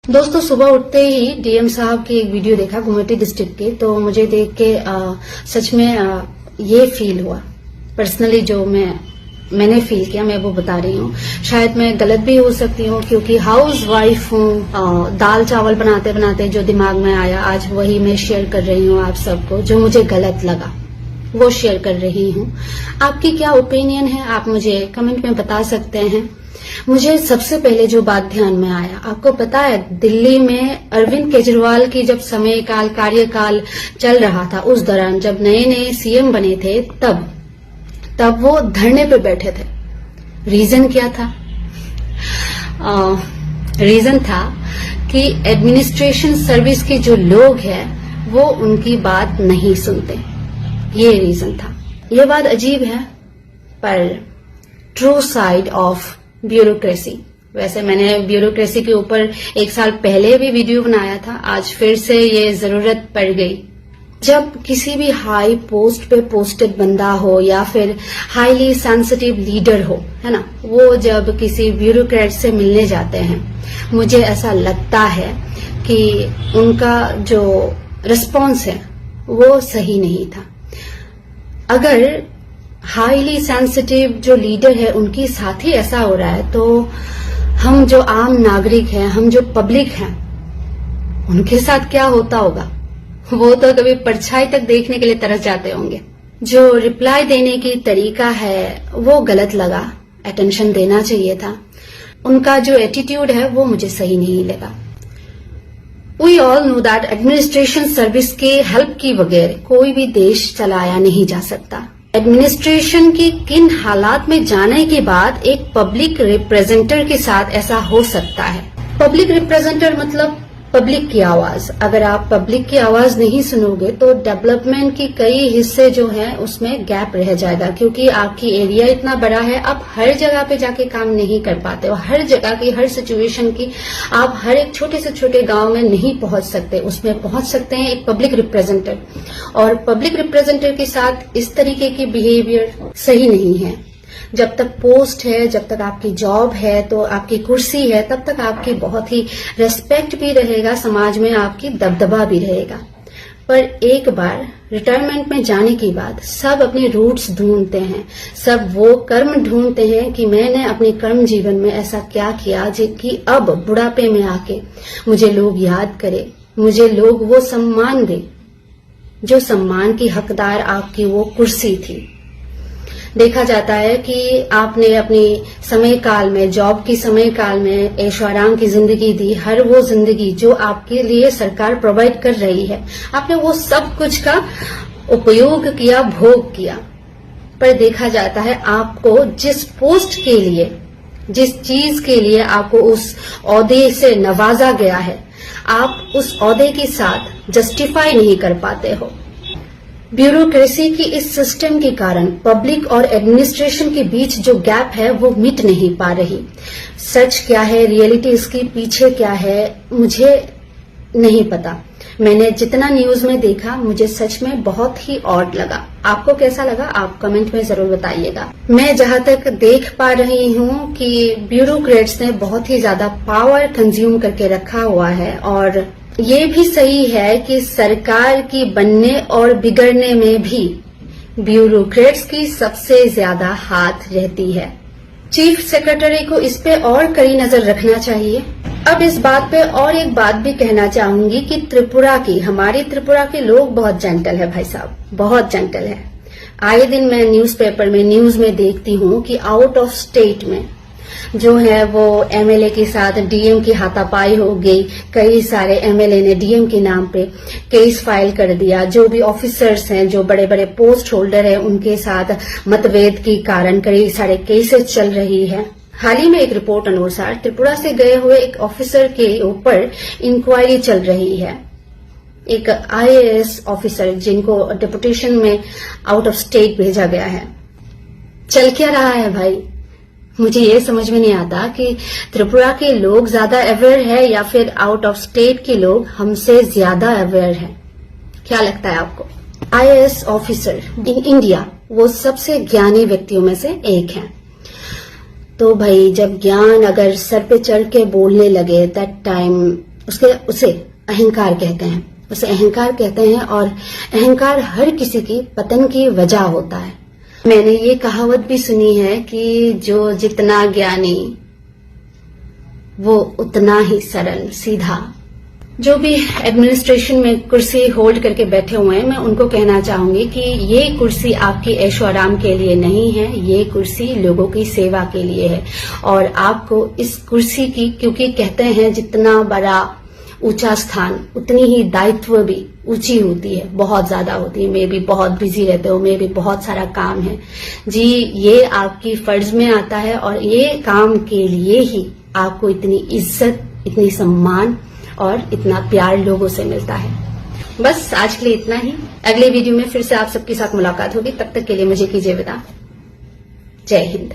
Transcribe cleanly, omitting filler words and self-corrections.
दोस्तों, सुबह उठते ही डीएम साहब की एक वीडियो देखा गुवाहाटी डिस्ट्रिक्ट की, तो मुझे देख के सच में ये फील हुआ। पर्सनली जो मैंने फील किया, मैं वो बता रही हूँ। शायद मैं गलत भी हो सकती हूँ क्योंकि हाउस वाइफ हूँ। दाल चावल बनाते बनाते जो दिमाग में आया, आज वही मैं शेयर कर रही हूँ आप सबको। जो मुझे गलत लगा वो शेयर कर रही हूँ। आपकी क्या ओपिनियन है, आप मुझे कमेंट में बता सकते हैं। मुझे सबसे पहले जो बात ध्यान में आया, आपको पता है दिल्ली में अरविंद केजरीवाल की जब समयकाल कार्यकाल चल रहा था, उस दौरान जब नए नए सीएम बने थे, तब वो धरने पे बैठे थे। रीजन क्या था? रीजन था कि एडमिनिस्ट्रेशन सर्विस के जो लोग हैं वो उनकी बात नहीं सुनते। ये रीजन था। ये बात अजीब है, पर ट्रू साइड ऑफ ब्यूरोक्रेसी। वैसे मैंने ब्यूरोक्रेसी के ऊपर 1 साल पहले भी वीडियो बनाया था, आज फिर से ये जरूरत पड़ गई। जब किसी भी हाई पोस्ट पे पोस्टेड बंदा हो या फिर हाईली सेंसिटिव लीडर हो, है ना, वो जब किसी ब्यूरोक्रेट से मिलने जाते हैं, मुझे ऐसा लगता है कि उनका जो रिस्पॉन्स है वो सही नहीं था। अगर हाईली सेंसिटिव जो लीडर है उनके साथ ही ऐसा हो रहा है, तो हम जो आम नागरिक हैं, हम जो पब्लिक हैं, उनके साथ क्या होता होगा? वो तो कभी परछाई तक देखने के लिए तरस जाते होंगे। जो रिप्लाई देने की तरीका है वो गलत लगा, अटेंशन देना चाहिए था। उनका जो एटीट्यूड है वो मुझे सही नहीं लगा। We all know that administration service के हेल्प की बगैर कोई भी देश चलाया नहीं जा सकता। एडमिनिस्ट्रेशन की किन हालात में जाने के बाद एक पब्लिक रिप्रेजेंटर के साथ ऐसा हो सकता है? पब्लिक रिप्रेजेंटर मतलब पब्लिक की आवाज। अगर आप पब्लिक की आवाज नहीं सुनोगे तो डेवलपमेंट की कई हिस्से जो हैं उसमें गैप रह जाएगा, क्योंकि आपकी एरिया इतना बड़ा है, आप हर जगह पे जाके काम नहीं कर पाते हो। हर जगह की हर सिचुएशन की आप हर एक छोटे से छोटे गांव में नहीं पहुंच सकते। उसमें पहुंच सकते हैं एक पब्लिक रिप्रेजेंटर, और पब्लिक रिप्रेजेंटर के साथ इस तरीके की बिहेवियर सही नहीं है। जब तक पोस्ट है, जब तक आपकी जॉब है, तो आपकी कुर्सी है, तब तक आपकी बहुत ही रेस्पेक्ट भी रहेगा, समाज में आपकी दबदबा भी रहेगा। पर एक बार रिटायरमेंट में जाने के बाद सब अपने रूट्स ढूंढते हैं, सब वो कर्म ढूंढते हैं कि मैंने अपने कर्म जीवन में ऐसा क्या किया कि अब बुढ़ापे में आके मुझे लोग याद करें, मुझे लोग वो सम्मान दे जो सम्मान की हकदार आपकी वो कुर्सी थी। देखा जाता है कि आपने अपनी समय काल में, जॉब की समय काल में ऐशो आराम की जिंदगी दी। हर वो जिंदगी जो आपके लिए सरकार प्रोवाइड कर रही है, आपने वो सब कुछ का उपयोग किया, भोग किया। पर देखा जाता है आपको जिस पोस्ट के लिए, जिस चीज के लिए आपको उस ओहदे से नवाजा गया है, आप उस ओहदे के साथ जस्टिफाई नहीं कर पाते हो। ब्यूरोक्रेसी की इस सिस्टम के कारण पब्लिक और एडमिनिस्ट्रेशन के बीच जो गैप है वो मिट नहीं पा रही। सच क्या है, रियलिटी इसके पीछे क्या है, मुझे नहीं पता। मैंने जितना न्यूज में देखा, मुझे सच में बहुत ही ऑड लगा। आपको कैसा लगा, आप कमेंट में जरूर बताइएगा। मैं जहां तक देख पा रही हूं कि ब्यूरोक्रेट्स ने बहुत ही ज्यादा पावर कंज्यूम करके रखा हुआ है, और ये भी सही है कि सरकार की बनने और बिगड़ने में भी ब्यूरोक्रेट्स की सबसे ज्यादा हाथ रहती है। चीफ सेक्रेटरी को इस पे और कड़ी नजर रखना चाहिए। अब इस बात पे और एक बात भी कहना चाहूंगी कि हमारी त्रिपुरा के लोग बहुत जेंटल है भाई साहब, बहुत जेंटल है। आए दिन मैं न्यूज़पेपर में, न्यूज में देखती हूँ कि आउट ऑफ स्टेट में जो है वो एमएलए के साथ डीएम की हाथापाई हो गई। कई सारे एमएलए ने डीएम के नाम पे केस फाइल कर दिया। जो भी ऑफिसर्स हैं, जो बड़े बड़े पोस्ट होल्डर हैं, उनके साथ मतभेद के कारण कई सारे केसेस चल रही है। हाल ही में एक रिपोर्ट अनुसार त्रिपुरा से गए हुए एक ऑफिसर के ऊपर इंक्वायरी चल रही है। एक आईएएस ऑफिसर जिनको डिप्यूटेशन में आउट ऑफ स्टेट भेजा गया है। चल क्या रहा है भाई? मुझे ये समझ में नहीं आता कि त्रिपुरा के लोग ज्यादा अवेयर है या फिर आउट ऑफ स्टेट के लोग हमसे ज्यादा अवेयर है। क्या लगता है आपको? आईएएस ऑफिसर इन इंडिया वो सबसे ज्ञानी व्यक्तियों में से एक है। तो भाई जब ज्ञान अगर सर पे चढ़ के बोलने लगे, दैट टाइम उसे अहंकार कहते हैं, उसे अहंकार कहते हैं। और अहंकार हर किसी की पतन की वजह होता है। मैंने ये कहावत भी सुनी है कि जो जितना ज्ञानी वो उतना ही सरल सीधा। जो भी एडमिनिस्ट्रेशन में कुर्सी होल्ड करके बैठे हुए हैं, मैं उनको कहना चाहूंगी कि ये कुर्सी आपकी ऐशो आराम के लिए नहीं है, ये कुर्सी लोगों की सेवा के लिए है। और आपको इस कुर्सी की, क्योंकि कहते हैं जितना बड़ा ऊंचा स्थान उतनी ही दायित्व भी ऊंची होती है, बहुत ज्यादा होती है। मैं भी बहुत बिजी रहते हो, मैं भी बहुत सारा काम है जी, ये आपकी फर्ज में आता है। और ये काम के लिए ही आपको इतनी इज्जत, इतनी सम्मान और इतना प्यार लोगों से मिलता है। बस आज के लिए इतना ही। अगले वीडियो में फिर से आप सबके साथ मुलाकात होगी। तब तक के लिए मुझे कीजिए विदा। जय हिंद।